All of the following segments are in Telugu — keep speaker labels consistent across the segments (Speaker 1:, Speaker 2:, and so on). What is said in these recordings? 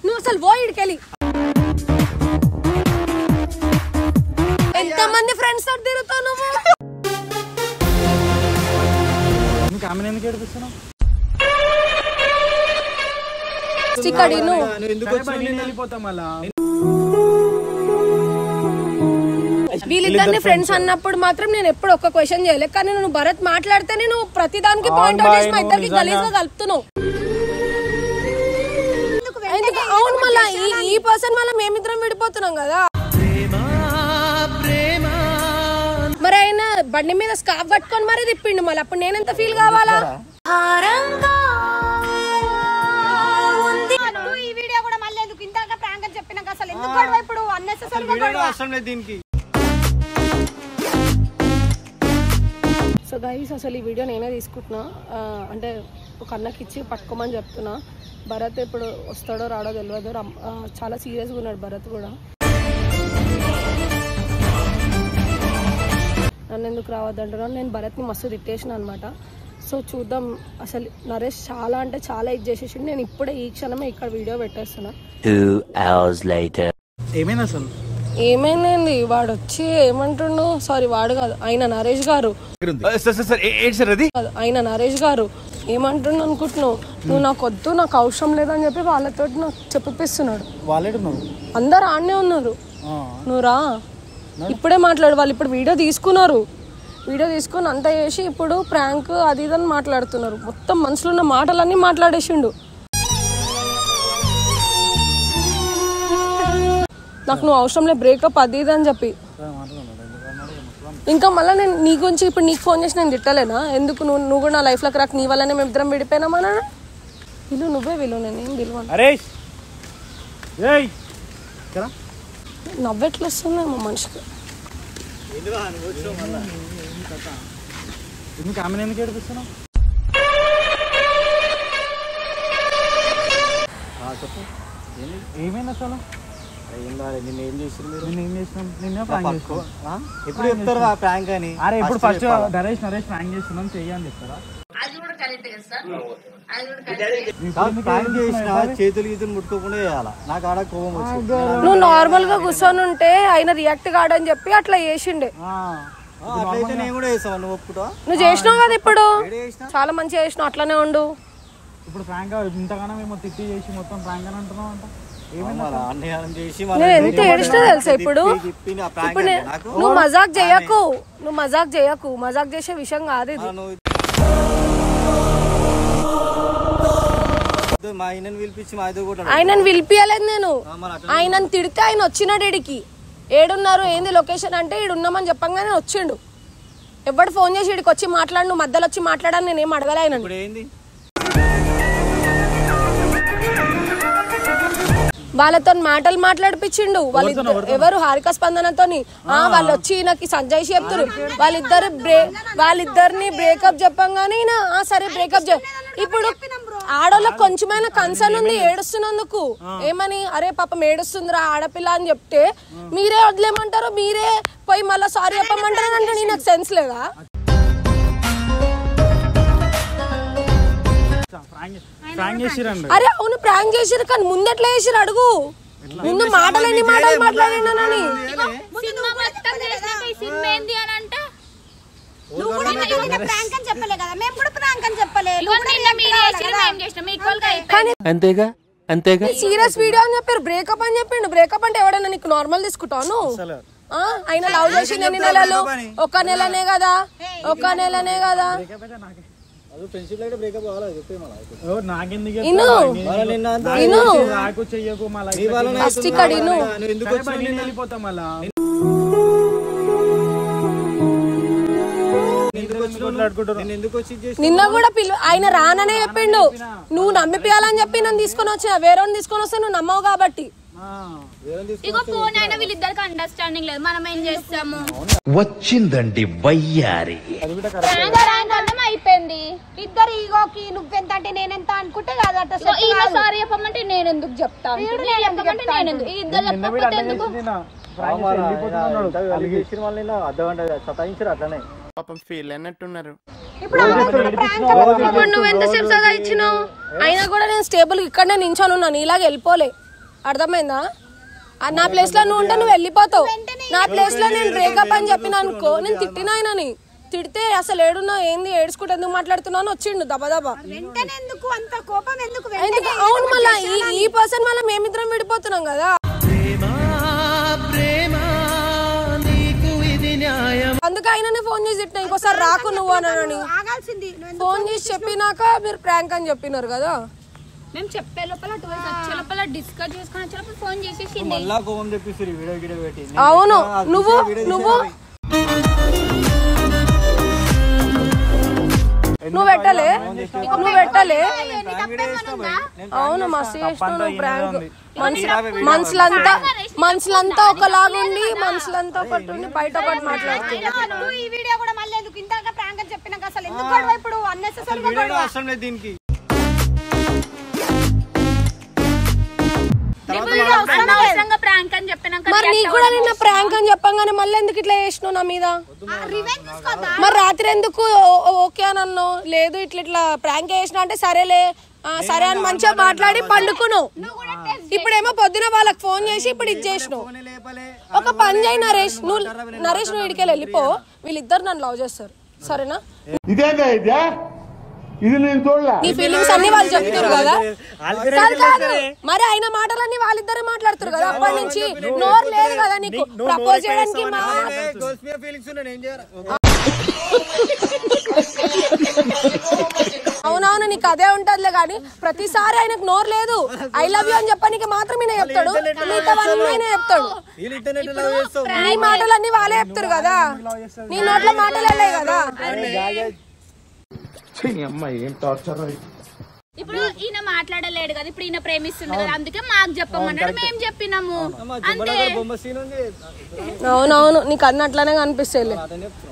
Speaker 1: నువ్వు అసలు పోయిడికెళ్ళి ఎంతమంది ఫ్రెండ్స్ తోటి తిరుగుతావు నువ్వు? వీళ్ళిద్దరిని ఫ్రెండ్స్ అన్నప్పుడు మాత్రం నేను ఎప్పుడు ఒక్క క్వశ్చన్ చేయలేదు, కానీ నువ్వు భరత్ మాట్లాడితే నేను ప్రతి దానికి పాయింట్ అవుట్ చేసి మా ఇద్దరికి గలీజ్ గా కలుపుతున్నావు. అవును, మళ్ళా ఈ పర్సన్ వల్ల మేమిద్దరం విడిపోతున్నాం కదా. మరి ఆయన బండి మీద స్కార్ఫ్ కట్టుకొని మరీ తిప్పిండు, మళ్ళీ అప్పుడు నేనెంత ఫీల్ కావాలా? ఈ వీడియో కూడా మళ్ళీ ఎందుకు ఇందాక ప్రాంక్ అని చెప్పినాక అసలు ఎందుకు గొడవ ఇప్పుడు అన్నెసెసరీ? సో గైస్, అసలు ఈ వీడియో నేనే తీసుకుంటున్నా, అంటే ఒక అన్నకి ఇచ్చి పట్టుకోమని చెప్తున్నా. భరత్ ఎప్పుడు వస్తాడో రాడో తెలియదు, చాలా సీరియస్గా ఉన్నాడు భరత్ కూడా. నన్ను ఎందుకు రావద్దంటున్నాను, నేను భరత్ని మస్తు తిట్టేసిన అనమాట. సో చూద్దాం, అసలు నరేష్ చాలా అంటే చాలా ఇది చేసేసి నేను ఇప్పుడే ఈ క్షణమే ఇక్కడ వీడియో పెట్టేస్తున్నా.
Speaker 2: 2 hours later.
Speaker 1: ఏమైంది వాడు వచ్చి ఏమంటుండు, సారీ వాడు కాదు, ఆయన నరేష్ గారు ఏమంటుండు అనుకుంటున్నావు నువ్వు? నాకు వద్దు, నాకు అవసరం లేదని చెప్పి వాళ్ళతో నాకు చెప్పిస్తున్నాడు. అందరు ఆడనే ఉన్నారు, నువ్వు రా ఇప్పుడే మాట్లాడు. వాళ్ళు ఇప్పుడు వీడియో తీసుకుని అంతా చేసి ఇప్పుడు ప్రాంక్ అది ఇదని మాట్లాడుతున్నారు. మొత్తం మనసులో ఉన్న మాటలన్నీ మాట్లాడేసిండు. నాకు నువ్వు అవసరం లేదు, బ్రేకప్ అది ఇది అని చెప్పి. ఇంకా మళ్ళీ నేను నీ గురించి ఇప్పుడు నీకు ఫోన్ చేసి నేను తిట్టలేనా? ఎందుకు నువ్వు కూడా నా లైఫ్లోకి రాక నీ వల్లనే మేము ఇద్దరం విడిపోయినామన్నా? నువ్వే నేనేం విలువను. నవ్వెట్లు వస్తుందేమో మనిషికి.
Speaker 3: ఏమైంది అసలు?
Speaker 4: ఎప్పుడు చెప్తారు ప్రాంక్ అని?
Speaker 3: అరే ఇప్పుడు ఫస్ట్ నరేష్ ప్రాంక్ చేస్తున్నాం చెయ్యని చెప్తారా?
Speaker 4: చేతులు గీతులు ముట్టుకోకుండా చేయాలా? నాకు ఆడ కోపం వచ్చింది.
Speaker 1: నువ్వు నార్మల్ గా కూర్చొని ఉంటే ఆయన రియాక్ట్ కాడని చెప్పి అట్లా చేసిండే.
Speaker 4: నేను కూడా చేసావా? నువ్వు ఒప్పుకుంటా?
Speaker 1: నువ్వు చేసినావు కదా, ఇప్పుడు చాలా మంచిగా చేసినావు, అట్లానే ఉండు.
Speaker 3: ఇప్పుడు ఫ్రాంక్ ఇంతగానో మేము తిట్టి చేసి మొత్తం ఫ్రాంక్ అని అంటున్నావు అంట.
Speaker 1: నేను ఎంత ఏడిచినా తెలుసా ఇప్పుడు? నువ్వు మజాక్ చేయకు, మజాక్ చేసే విషయం కాదు ఇది. ఆయనను పిలిపియలేదు నేను, ఆయనను తిడితే ఆయన వచ్చినాడు. ఇడికి ఏడున్నారు ఏంది లొకేషన్ అంటే ఈడున్నామని చెప్పంగానే వచ్చిండు. ఎవడు ఫోన్ చేసి ఇడికి వచ్చి మాట్లాడు, నువ్వు మధ్యలో వచ్చి మాట్లాడాలని నేనేం అడగలే ఆయన. వాళ్ళతో మాటలు మాట్లాడిపించిండు. ఎవరు హారిక స్పందనతోని వాళ్ళు వచ్చి నాకు సంజయ్ చెప్తారు. వాళ్ళిద్దరిని బ్రేకప్ చెప్పంగానే సరే బ్రేకప్ ఇప్పుడు ఆడోళ్ళకి కొంచెమైనా కన్సర్న్ ఉంది ఏడుస్తున్నందుకు. ఏమని, అరే పాపం ఏడుస్తుందిరా ఆడపిల్ల అని చెప్తే మీరే వదిలేమంటారు, మీరే పోయి మళ్ళీ సారీ చెప్పమంటారు అంటే నాకు సెన్స్ లేదా? అరే అవును ప్రాంక్ చేసిరు, కానీ ముందు ఎట్లా చేసిరు అడుగు. ముందు మాటలు ఎన్ని మాటలు మాట్లాడినానని. సీరియస్ వీడియో అని చెప్పారు, బ్రేకప్ అని చెప్పిండు. బ్రేకప్ అంటే ఎవడన్నా నీకు నార్మల్ తీసుకుంటాను? ఆయన లవ్ చేసింది ఎన్ని నెలలు? ఒక నెలనే కదా. నిన్న కూడా ఆయన రాననే చెప్పిండు. నువ్వు నమ్మిపియాలని చెప్పి నన్ను తీసుకొని వచ్చిన, వేరే తీసుకొని వస్తే నువ్వు నమ్మవు కాబట్టి.
Speaker 5: ఇగో ఫోన్ అయినా వీళ్ళిద్దరికి అండర్స్టాండింగ్ లేదు, మనం ఏం చేస్తాము?
Speaker 2: వచ్చిందండి వయ్యారి
Speaker 5: అయిపోయింది.
Speaker 1: ఇద్దరు ఈగోకి నువ్వెంత అంటే నేనెంత అనుకుంటే కాదు.
Speaker 5: సారీ చెప్పమంటే నేను ఎందుకు చెప్తాను? ఇద్దరు చెప్పకపోతే ఎందుకు?
Speaker 4: అర్థం సతాయించారు అట్లనే.
Speaker 6: పాపం ఫీల్ అయినట్టున్నారు.
Speaker 1: ఇప్పుడు నువ్వు ఎంతసేపు సదా ఇచ్చినావు? అయినా కూడా నేను స్టేబుల్ ఇక్కడనే నించొని ఉన్నాను, ఇలాగ వెళ్ళిపోలే. అర్థమైందా? నా ప్లేస్ లో నువ్వు ఉంటే నువ్వు వెళ్ళిపోతావు. నా ప్లేస్ లో నేను బ్రేకప్ అని చెప్పిన అనుకో, నేను తిట్టిన ఆయనని. తిడితే అసలు ఏడున్నా ఏంది ఏడ్చుకుంటే ఎందుకు మాట్లాడుతున్నాను వచ్చిండు దబదబా. అవును, మళ్ళీ ఈ పర్సన్ వల్ల మేమిద్దరం విడిపోతున్నాం కదా. అందుకే ఆయననే ఫోన్ చేసి తిట్టినా, ఇంకోసారి రాకు నువ్వు అని. ఫోన్ చేసి చెప్పినాక మీరు ప్రాంక్ అని చెప్పినారు కదా.
Speaker 5: మేము చెప్పే లోపల 12 వచ్చే లోపల డిస్కస్ చేసుకొని వచ్చే లోపల ఫోన్ చేసేసి
Speaker 1: అవును. నువ్వు పెట్టలే. అవును, మస్తు చేసినావు ప్రాంక్. మనుషులంతా ఒకలాగుండి మనుషులంతా ఒకటి ఉండి బయట ఒకటి మాట్లాడుతున్నారు.
Speaker 6: ఈ వీడియో కూడా మళ్ళీ ఎందుకు ఇంతగా ప్రాంక్ అని చెప్పినాక అసలు ఎందుకు గొడవ ఇప్పుడు అన్నెసెసరీ
Speaker 4: దీనికి
Speaker 1: మరి నీకు కూడా నిన్న ప్రాంక్ అని చెప్పంగానే మళ్ళీ ఎందుకు ఇట్లా చేసినావు నా మీద? మరి రాత్రి ఎందుకు ఓకే అని అన్నావు? లేదు ఇట్లా ప్రాంక్ చేసినా అంటే సరేలే సరే అని మంచిగా మాట్లాడి పండుకున్నావు. ఇప్పుడేమో పొద్దున వాళ్ళకి ఫోన్ చేసి ఇప్పుడు ఇది చేసినావు. ఒక పని చేయి నరేష్, నువ్వు ఇడికెళ్ళి వెళ్ళిపో. వీళ్ళిద్దరు నన్ను లవ్ చేస్తారు, సరేనా? నీ ఫీలింగ్స్ అన్ని వాళ్ళు చెప్తారు కదా. మరి ఆయన మాటలన్నీ వాళ్ళిద్దరే మాట్లాడుతారు కదా. అప్పటి నుంచి నోరు లేదు కదా నీకు ప్రపోజ్ చేయడానికి. అవునవును, నీకు అదే ఉంటదిలే కానీ ప్రతిసారి ఆయనకు నోరు లేదు. ఐ లవ్ యూ అని చెప్పడానికి మాత్రం ఈయన చెప్తాడు, మిగతావన్నీ చెప్తాడు. నీ మాటలన్నీ వాళ్ళే చెప్తారు కదా, నీ నోట్ల మాటలు వెళ్ళాయి కదా.
Speaker 5: ఇప్పుడు ఈయన మాట్లాడలేడు కదా, ఇప్పుడు ఈయన ప్రేమిస్తుండే కదా, అందుకే మాకు చెప్పమన్నాడు, మేము చెప్పినాము అంతే.
Speaker 1: అవునవును, నీకు అన్నట్లనే కనిపిస్తుంది.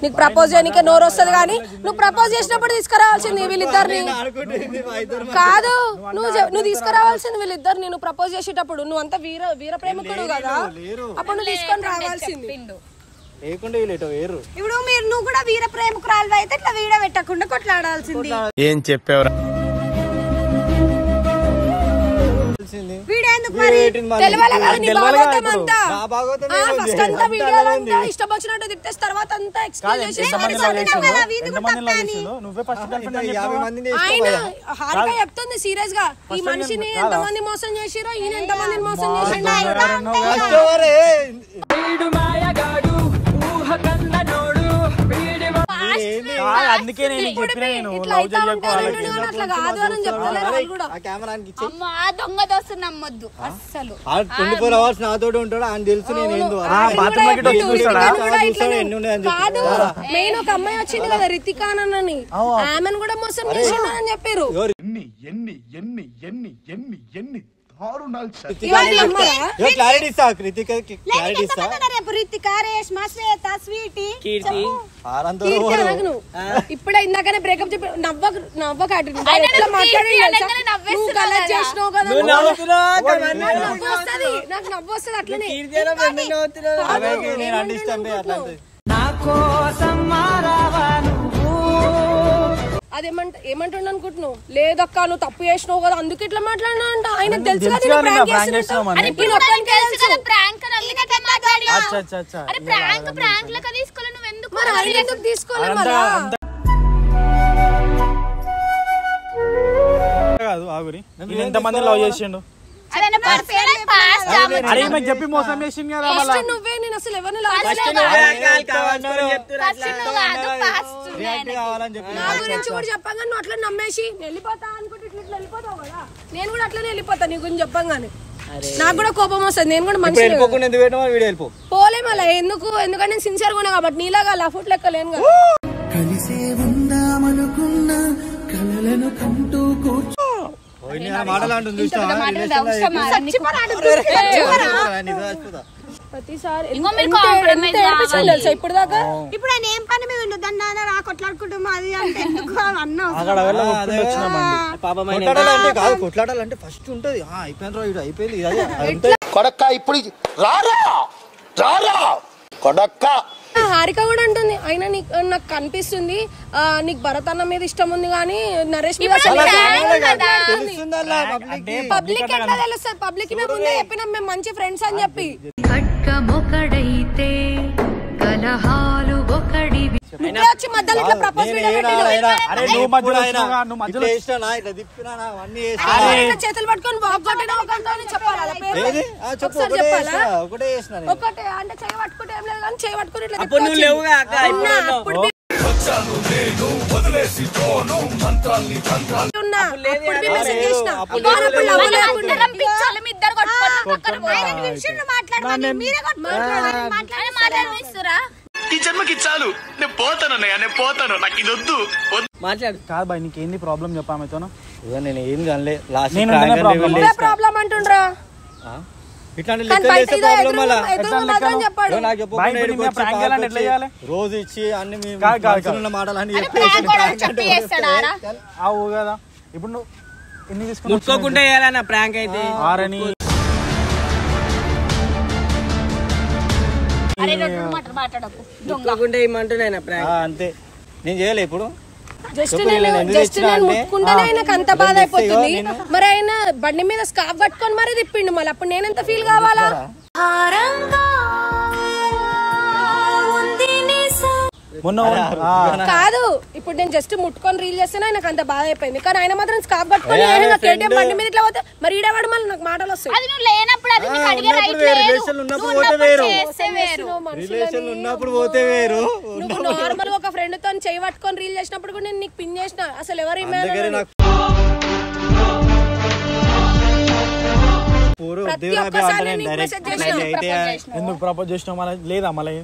Speaker 1: నీకు ప్రపోజ్ చేయడానికే నోరు వస్తుంది కానీ నువ్వు ప్రపోజ్ చేసినప్పుడు తీసుకురావాల్సింది వీళ్ళిద్దరిని కాదు. నువ్వు తీసుకురావాల్సింది వీళ్ళిద్దరిని. నువ్వు ప్రపోజ్ చేసేటప్పుడు నువ్వు అంతా వీర ప్రేమికుడు కదా, అప్పుడు నువ్వు తీసుకొని రావాల్సింది.
Speaker 6: ఇప్పుడు నువ్వు కూడా వీర ప్రేమికురాలు అయితే ఇట్లా వీడియో పెట్టకుండా కొట్లాడాల్సింది.
Speaker 7: ఏం చెప్పావురా?
Speaker 1: ఇష్టం వచ్చినట్టు తిట్టేసి తర్వాత అంతా హారిక చెప్తుంది సీరియస్ గా, ఈ మనిషిని ఎంతమంది మోసం చేసిరో, ఈయన ఎంతమందిని మోసం చేసిండో.
Speaker 3: అందుకే నేను
Speaker 5: దొంగ దోస్తు నమ్మొద్దు అస్సలు.
Speaker 4: 24 hours నాతోటి ఉంటాడు అని తెలుసు. నేను
Speaker 1: కాదు, మెయిన్ ఒక అమ్మాయి వచ్చింది కదా రితికాన్ అని, ఆమెను కూడా మోసం చేసిందని చెప్పారు. ఇప్పుడే ఇందాకనే బ్రేకప్ చెప్పి నవ్వక నాకు నవ్వు వస్తుంది అట్లనే. ఏమంటుండ అనుకుంటున్నావు? లేదక్క నువ్వు తప్పు చేసినావు కదా అందుకు ఇట్లా మాట్లాడినా అంట. ఆయన తెలుసు తీసుకోలేదు.
Speaker 3: ఎంతమంది లవ్ చేసిండు చెప్పి మోసం చేసింది కదా.
Speaker 1: నువ్వే నేను అసలు ఎవరిని నా గురించి కూడా చెప్పంగా నువ్వు అట్లా నమ్మేసి వెళ్ళిపోతా అనుకుంటే ఇట్లా వెళ్ళిపోతావు కదా. నేను కూడా అట్లనే వెళ్ళిపోతా నీ గురించి చెప్పంగానే. నాకు కూడా కోపం వస్తుంది, నేను కూడా మనిషి పోలే మళ్ళీ. ఎందుకంటే నేను సిన్సియర్ గా ఉన్నా కాబట్టి, నీలాగా లఫుట్ లెక్క లేను కదా. ప్రతిసారి ఇప్పుడు దాకా
Speaker 6: ఇప్పుడు ఆయన ఏం పని మీద ఉండదు దాన్ని రా కొట్లాడుకుంటాం అది అంటే
Speaker 4: కొట్లాడాలంటే ఫస్ట్ ఉంటది అయిపోయింది
Speaker 7: కొడక్క ఇప్పుడు రారా కొడక్క
Speaker 1: హారిక కూడా అంటుంది అయినా నాకు కనిపిస్తుంది నీకు భరత్ అన్న మీద ఇష్టం ఉంది కానీ నరేష్ మీద పబ్లిక్ ఎట్లా తెలుస్తుంది పబ్లిక్ మేము ముందే చెప్పినాం మేము మంచి ఫ్రెండ్స్ అని చెప్పి వచ్చి మధ్యలో ఇట్లా ప్రపోజ్ చేతులు పట్టుకొని చెప్పాలా ఒకటే అంటే చేయి పట్టుకుంటే ఏం లేదు కానీ చేయి పట్టుకుని
Speaker 2: ఈ జన్మకి చాలు నేను పోతాను నాకు ఇది వద్దు
Speaker 3: మాట్లాడు కాదు బాయ్ నీకేంది ప్రాబ్లం చెప్పామతో
Speaker 4: నేను ఏం కనలే
Speaker 1: ప్రాబ్లం అంటుండ్రా
Speaker 4: రోజు ఇచ్చి అన్ని మాటలు అన్ని
Speaker 3: అవు కదా ఇప్పుడు నువ్వు ఎన్ని
Speaker 7: ముట్టుకోకుండా వేయాలన్న ప్రాంక్ అయితే
Speaker 3: ఆరని
Speaker 7: ముట్టుకోకుండా ఏమంటున్నా ప్రాంక్
Speaker 4: అంతే నేను చేయలే ఇప్పుడు
Speaker 1: జస్ట్ నేను ముట్టుకుంటేనే ఆయనకు అంత బాధ అయిపోతుంది మరి ఆయన బండి మీద స్కార్ఫ్ కట్టుకొని మరీ తిప్పిండు మళ్ళీ అప్పుడు నేను ఎంత ఫీల్ కావాలా కాదు ఇప్పుడు నేను జస్ట్ ముట్టుకొని రీల్ చేస్తేనే ఆయనకు అంత బాధ అయిపోయింది కానీ ఆయన మాత్రం స్కార్ఫ్ కట్టుకొని కేటీఎం బండి మీద ఇట్లా పోతే మరి ఈడవాడు మళ్ళీ నాకు మాటలు వస్తాయి నార్మల్ ఒక ఫ్రెండ్ తో చేయి పట్టుకొని రీల్ చేసినప్పుడు కూడా నేను నీకు పిన్ చేసిన అసలు ఎవరు
Speaker 3: ఎందుకు ప్రపోజ్ చేసినావు మళ్ళీ లేదా మళ్ళీ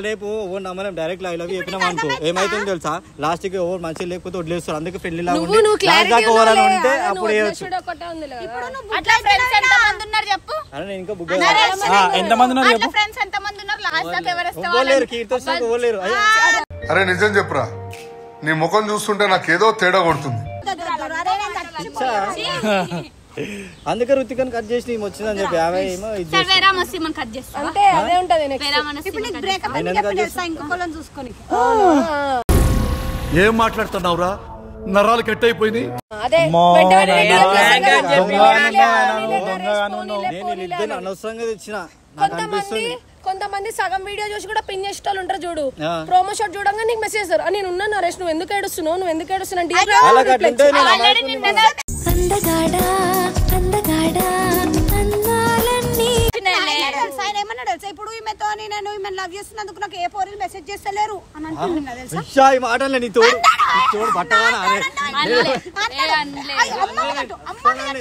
Speaker 4: రేపు నమ్మలేం డైరెక్ట్ లైవ్ లవ్ చెప్పినాం అనుకో ఏమైతుంది తెలుసా లాస్ట్ కి ఓవర్ మంచిగా లేకపోతే వదిలేస్తారు అందుకే ఫ్రెండ్లీ లాగా ఉంటే అప్పుడు ఇంకా బుక్
Speaker 8: అరే నిజం చెప్పురా నీ ముఖం చూస్తుంటే నాకేదో తేడా కొడుతుంది
Speaker 4: అందుకే రుతికని కట్ చేసి వచ్చిందని చెప్పి
Speaker 1: అంటే అదే ఉంటది
Speaker 8: ఏం మాట్లాడుతున్నావురా నరాలు కట్ అయిపోయింది
Speaker 4: అనవసరంగా తెచ్చిన
Speaker 1: కొంతమంది సగం వీడియో చూసి కూడా పిన్ చేసే వాళ్ళు ఉంటారు చూడు ప్రోమో షాట్ చూడంగా నీకు మెసేజ్ చేస్తారు నేను ఉన్నాను నరేష్ నువ్వు ఎందుకు ఏడుస్తున్నావు
Speaker 6: ఏమన్నాడు తెలుసా ఇప్పుడు ఈమెతో నేను ఈమె లవ్ చేస్తున్నందుకు నాకు ఏ పోరీలు మెసేజ్ చేస్తలేరు అని అంటున్నా తెలుసా
Speaker 4: ఈ మాటలే నీ తోడు పట్టవాలా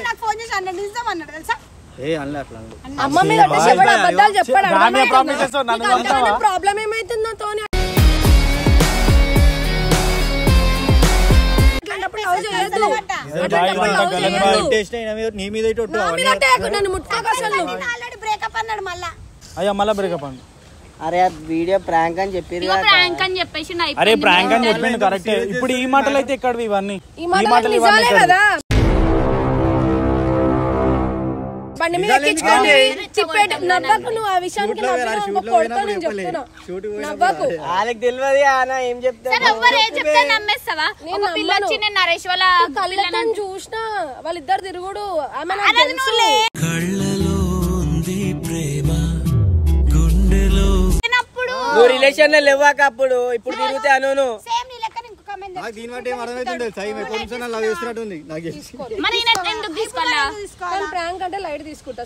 Speaker 6: నాకు ఫోన్ చేసి అన్నాడు నిజం అన్నాడు తెలుసా
Speaker 1: అమ్మ మీద అబద్ధాలు చెప్పాడు ప్రాబ్లం ఏమైతుంది నాతో నన్ను ముట్టుకోక బ్రేకప్ అన్నాడు మళ్ళా
Speaker 3: అయ్యా మళ్ళా బ్రేకప్ అండి
Speaker 7: అరే వీడియో ప్రాంక్ అని చెప్పి
Speaker 3: అరే ప్రాంక్ అని చెప్పిండు కరెక్ట్ ఇప్పుడు ఈ మాటలు అయితే ఎక్కడ ఇవన్నీ
Speaker 1: ఈ మాటలు నిజాలే కదా బండి మీద ఎక్కించుకొని తిప్పేట నవ్వకు నువ్వు ఆ విషయానికి కొడతా నేను చెప్తున్నా నవ్వకు
Speaker 7: వాళ్ళకి తెలియదు అన్న ఏం
Speaker 1: కళ్ళతో చూసినా వాళ్ళిద్దరు తిరుగుడు
Speaker 7: నువ్వు రిలేషన్ లో లేవాక అప్పుడు ఇప్పుడు తిరుగుతే అను
Speaker 1: ప్రాంక్ అంటే లైట్ తీసుకుంటా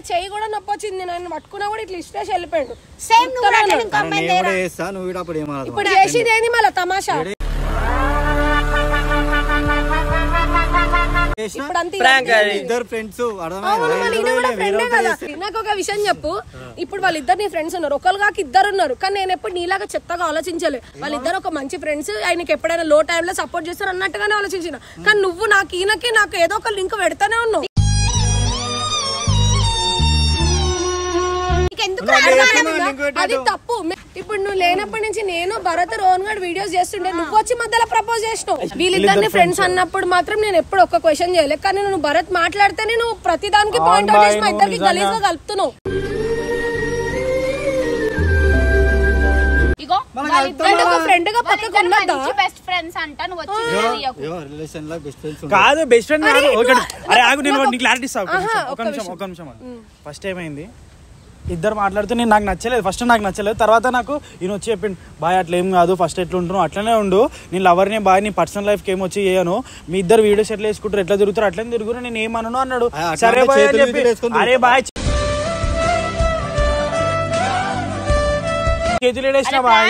Speaker 1: చెయ్యి కూడా నొప్పి వచ్చింది నేను పట్టుకున్నా కూడా ఇట్లా ఇష్టేసి వెళ్ళిపోయాడు ఇప్పుడు చేసేది ఏంది మళ్ళీ తమాషా నాకు ఒక విషయం చెప్పు ఇప్పుడు వాళ్ళిద్దరు నీ ఫ్రెండ్స్ ఉన్నారు ఒకరు కాక ఇద్దరు ఉన్నారు కానీ నేను ఎప్పుడు నీలాగా చెత్తగా ఆలోచించలే వాళ్ళిద్దరు ఒక మంచి ఫ్రెండ్స్ ఆయనకి ఎప్పుడైనా లో టైంలో సపోర్ట్ చేస్తారు అన్నట్టుగానే ఆలోచించిన కానీ నువ్వు నాకు ఈయనకి నాకు ఏదో ఒక లింక్ పెడతానే ఉన్నావు అది తప్పు ఇప్పుడు ఇప్పుడు నువ్వు లేనప్పటి నుంచి నేను భరత్ రోహన్ గారు వీడియోస్ చేస్తుండే నువ్వు వచ్చి మధ్యలో ప్రపోజ్ చేసినావు. వీళ్ళిద్దరిని ఫ్రెండ్స్ అన్నప్పుడు మాత్రం నేను ఎప్పుడు ఒక్క క్వశ్చన్ చేయలేదు. కానీ నువ్వు భరత్ మాట్లాడితేనే నువ్వు ప్రతి దానికి పాయింట్ అవుట్ చేసి మా ఇద్దరికి గలీజ్ గా కలుపుతున్నావు. ఫ్రెండ్ గా పక్కకు
Speaker 5: బెస్ట్ ఫ్రెండ్స్ అంట నువ్వు వచ్చి
Speaker 3: కాదు బెస్ట్ ఫ్రెండ్ కాదు. అరే ఆగు నేను క్లారిటీ ఇస్తాను. ఒక నిమిషం ఫస్ట్ ఏమైంది ఇద్దరు మాట్లాడుతూ నేను నాకు నచ్చలేదు. ఫస్ట్ నాకు నచ్చలేదు. తర్వాత నాకు ఈయన వచ్చి చెప్పిండు బాయ్ అట్లా ఏం కాదు ఫస్ట్ ఎట్లా ఉంటున్నావు అట్లనే ఉండు నేను లవర్ని బాయ్ నీ పర్సనల్ లైఫ్కి ఏం వచ్చి చేయను మీ ఇద్దరు వీడియోస్ ఎట్లా వేసుకుంటారు ఎట్లా తిరుగుతారు అట్లనే తిరుగురు నేను ఏమన్నాను అన్నాడు. సరే బాయ్ అని చెప్పి అరే బాయ్ చేతులు వేసిన బాయ్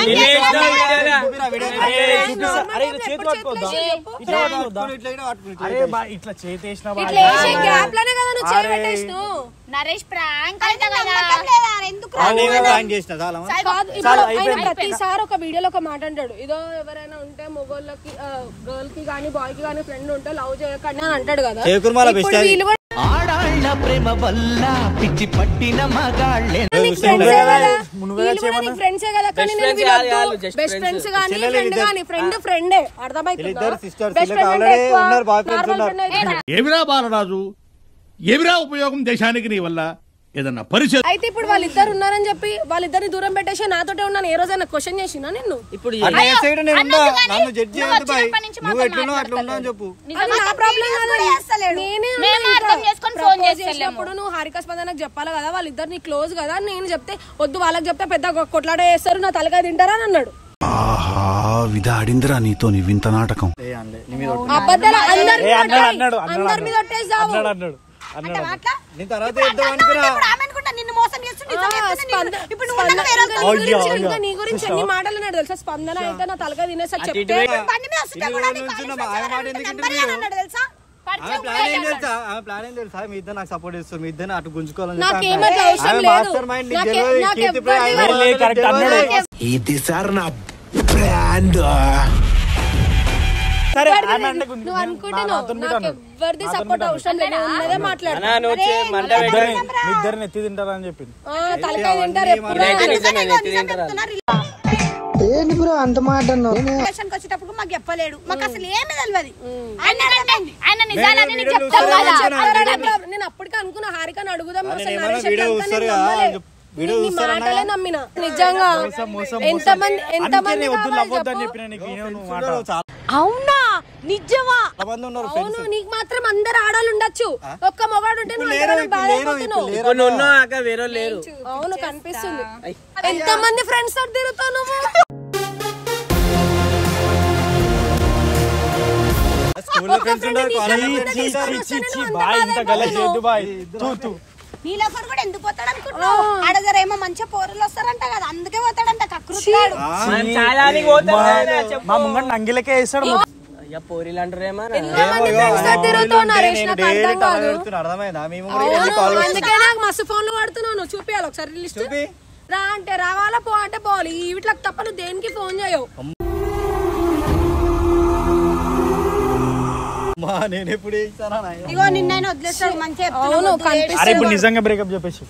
Speaker 3: అరే బాయ్ ఇట్లా చేతి వేసిన బాయ్
Speaker 5: నరేష్ ప్రాంక్
Speaker 1: ప్రతిసారి ఒక వీడియోలో ఒక మాట అంటాడు ఇదో ఎవరైనా ఉంటే మొగోళ్ళకి గర్ల్ కి గానీ బాయ్ కి గానీ ఫ్రెండ్ ఉంటే లవ్ చేయకండి అని అంటాడు కదా. ఆడాళ్ళ ప్రేమ వల్ల పిచ్చి పట్టిన మగాళ్ళే ఫ్రెండ్సే కదా. కానీ బెస్ట్ ఫ్రెండ్స్ గానీ ఫ్రెండ్ గానీ ఫ్రెండే అర్థమైతుందా?
Speaker 9: ఏమిరా బాలరాజు ఏమిరా ఉపయోగం దేశానికి నీ వల్ల ఏదన్నా పరిచయం
Speaker 1: అయితే ఇప్పుడు వాళ్ళిద్దరు ఉన్నారని చెప్పి వాళ్ళిద్దరిని దూరం పెట్టేసి నాతోటే ఉన్నాను ఏ రోజైనా క్వశ్చన్ చేసినా నిన్ను
Speaker 4: ఇప్పుడు
Speaker 1: చేసినప్పుడు నువ్వు హారిక స్పందనకు చెప్పాలి కదా వాళ్ళిద్దరిని క్లోజ్ కదా నేను చెప్తే వద్దు వాళ్ళకి చెప్తే పెద్ద కొట్లాట చేస్తారు నా తలకాయ తింటారా అని అన్నాడు.
Speaker 9: విధాడిందిరా నీతో నీ వింత నాటకం
Speaker 1: అబద్ధాలు అందరి మీద నీ గురించి ఎన్ని మాటలు ఉన్నాడు తెలుసా? స్పందన అయితే నా తలకాయ తినేసా చెప్తే నాకేమీ అవసరం లేదు. నువ్వు అనుకుంటున్నావు నాకు ఎవరిది సపోర్ట్ అవసరం లేదు ఉన్నదే మాట్లాడు
Speaker 3: ఎత్తి తింటారని చెప్పింది.
Speaker 1: తలకాయ తింటారు ఎప్పుడు
Speaker 6: అంత మాట వచ్చేటప్పుడు మాకు చెప్పలేడు మాకు అసలు ఏమి తెలియదు. నేను అప్పటికే అనుకున్నా హారికని అడుగుదాం మాటలే నమ్మిన నిజంగా ఎంతమంది అవునా నిజమా? అవును నీకు మాత్రం అందరు ఆడాలు ఉండొచ్చు ఒక్క మొగాడు ఉంటే అవును కనిపిస్తుంది. ఎంతమంది ఫ్రెండ్స్ తోటి తిరుగుతావు నువ్వు? నీలఫర్ కూడా ఎందుకు పోతాడు అనుకుంటున్నావు? ఆడదరేమో మంచిగా పోరులు వస్తారంట కదా అందుకే పోతాడంట కక్కురుతాడు.
Speaker 3: మా ముంగడు నంగిలకే వేస్తాడు.
Speaker 7: పోరీలు అంటారేమో
Speaker 1: అందుకే నాకు మస్తు ఫోన్లు వాడుతున్నావు. చూపియాలి ఒకసారి లిస్ట్ రా అంటే రావాలా పో అంటే పోవాలి వీటికి తప్ప నువ్వు దేనికి ఫోన్ చేయవు.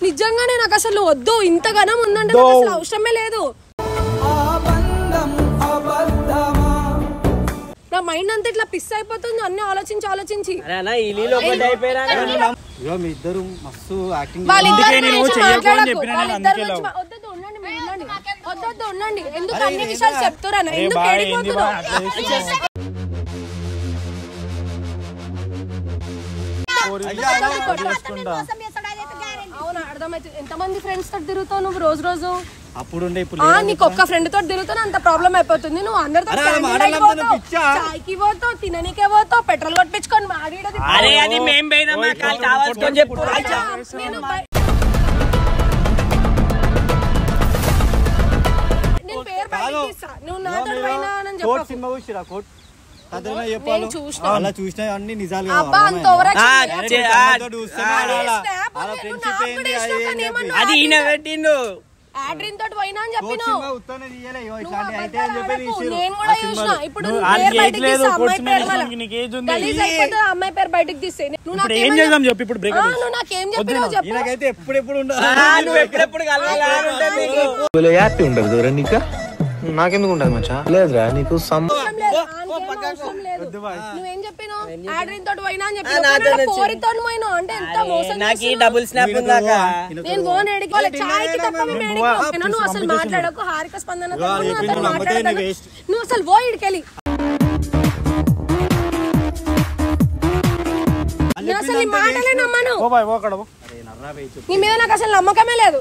Speaker 1: నిజంగానే నాకు అసలు వద్దు ఇంతగానం ఉందంటే అసలు అవసరమే లేదు. నా మైండ్ అంతా ఇట్లా పిస్ అయిపోతుంది అన్ని ఆలోచించి ఉండండి ఎందుకు అన్ని విషయాలు చెప్తారా ఎందుకు అవునా అర్థమైతే ఎంతమంది ఫ్రెండ్స్ తోటి తిరుగుతావు నువ్వు రోజు? నీకు ఒక్క ఫ్రెండ్ తోటి తిరుగుతావు అంత ప్రాబ్లం అయిపోతుంది. నువ్వు అందరితో చాయ్కి పోతావు తిననీకే పోతావు పెట్రోల్ కొట్టించుకొని నేను పేరు బయటిస్తా నువ్వు నాతో పోయినా అని చెప్పు.
Speaker 4: చూసినా అన్ని నిజాలు
Speaker 7: అది ఈయన పెట్టిండు
Speaker 1: ఆడ్రిన్ తోటి పోయినా అని చెప్పినావు.
Speaker 4: సినిమా ఉత్తనే తీయలే ఇట్లాంటి అయితే అని చెప్పి
Speaker 1: నేను కూడా చూసిన. ఇప్పుడు అమ్మాయి పేరు బయటకు తీస్తే నువ్వు
Speaker 3: ఏం చేద్దాం చెప్పి ఇప్పుడు బ్రేక్
Speaker 1: నువ్వు నాకేం చెప్పినావు చెప్పు.
Speaker 4: నాకైతే ఎప్పుడెప్పుడు
Speaker 10: నాకెందుకు ఉండదు మచ్చా లేదురా నీకు
Speaker 1: నువ్వేం చెప్పినావు ఆడ్రిన్ తోటి పోయినా అని చెప్పి పోరితో పోయినా అంటే ఎంత మోసం.
Speaker 7: నాకు డబుల్ స్నాప్ ఉందాకా
Speaker 1: నేను ఫోన్ ఎడుకోవాలి చాయ్కి తప్ప నువ్వు అసలు మాట్లాడకు. హారిక స్పందన నువ్వు అసలు పో ఇడికెళ్ళి. అసలు నీ మాటలే నమ్మను. నీ మీద నాకు అసలు నమ్మకమే లేదు.